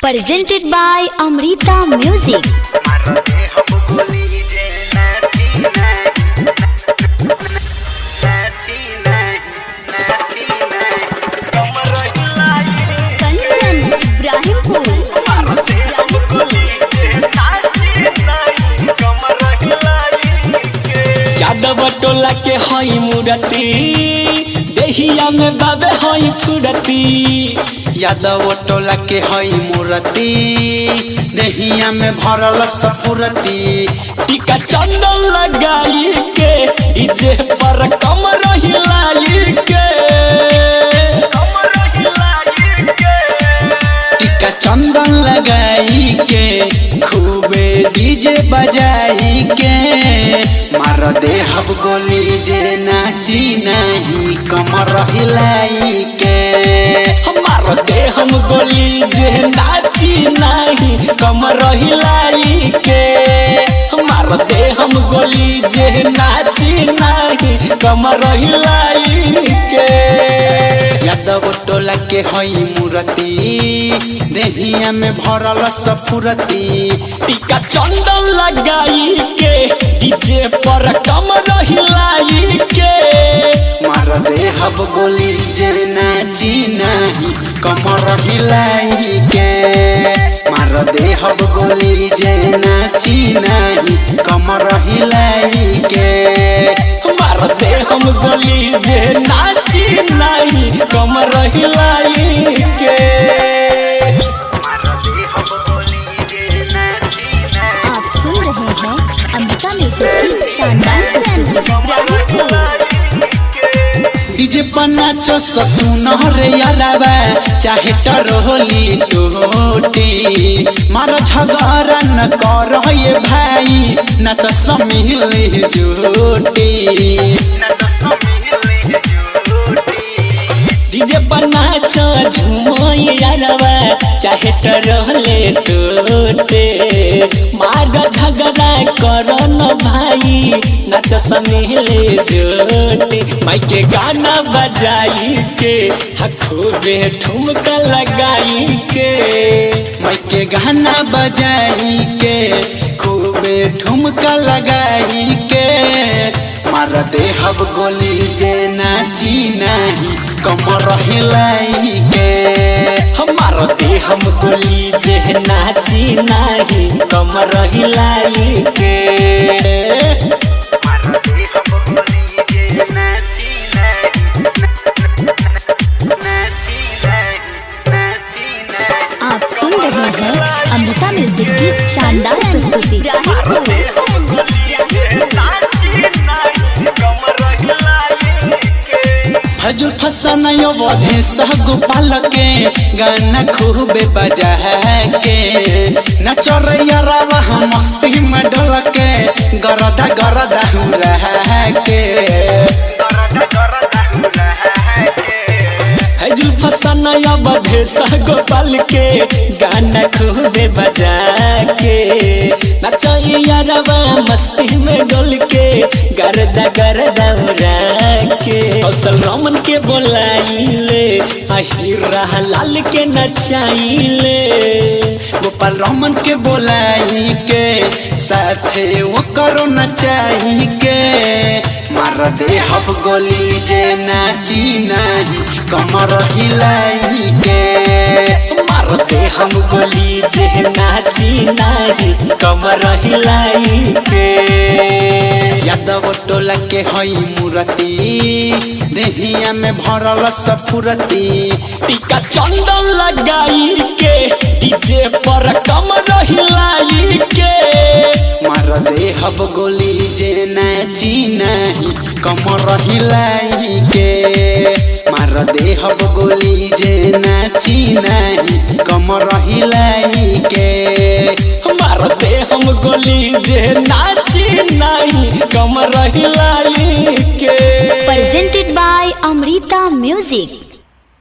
Presented by Amrita Music. Kanchan Ibrahimpur. Yadav टोला के हई मूर्ति देहिया में बाबे हई फुरती। यादव टोला के हई मूर्ति देहिया में भरल सफुरती। टीका चंदन लगाई के डीजे पर कमर हिलाई के। टीका चंदन लगाई के खूबे डीजे बजाई के। मार दे हब गोली जे नाची नहीं कमर हिलाई के। मार दे हम गोली जे नाची नहीं कमर हिलाई के। मार दे हम गोली जे नाची नहीं कमर हिलाई के। यादव टोला के हई मूर्ति देहिया में भरल सफुरती। टीका चंदन लगाई के डीजे पर कमर हिलाई के। मार दे हब गोली जे नाची नहीं कमर हिलाई के। मार दे हब गोली जे नाची नहीं कमर हिलाई के। मार दे हम गोली जे नाची नहीं कमर हिलाई के। आप सुन रहे हैं अमृता म्यूजिक की शानदार प्रस्तुति। डीजे पर नाचो सुन रे याराबा चाहे टरोली टोटी। मार झगड़ा न कर ये भाई नाच समिली जोटी। डीजे पर नाचो झूमो याराबा चाहे टरोले टोटे। मार झगड़ा कर न भाई नाच समिले जोटी। माइक के गाना बजाई के खूबे ठुमका लगाई के। माइक के गाना बजाई के खूबे ठुमका लगाई के। मार दे हब गोली जे नाची नहीं कमर हिलाई के। मार दे हम गोली जे नाची नहीं कमर हिलाई के। आप सुन रहे हैं अमृता म्यूजिक की शानदार प्रस्तुति। हजूर फसन वधे गोपाल के गाना खूबे बजा के। नचर यारावा मस्ती में डोल के गरदा गरदा रह के। हजूर फसन वधे गोपाल के गाना खूबे बजा के। नच यारावा मस्ती में डोल के गरदा गरदा रह के। कौशल रमन के बोलाइले अहिरा लाल के नचाइले। गोपाल रमन के बोलाई के साथे वो करो नचाई के। मार दे हब गोली जे नाची नहीं कमर हिलाई के। मार दे हम गोली जे नाची नहीं कमर हिलाई के। यादव टोला के हई मूर्ति देहिया में भरल सफुरती। टीका चंदन लगाई के डीजे पर कमर हिलाई के। मार दे हब गोली जे नाची नहीं कमर हिलाई के। मार दे हब गोली जे नाची नहीं कमर हिलाई के। मार दे हम गोली जे नाची नहीं कमर हिलाई के। Presented by Amrita Music.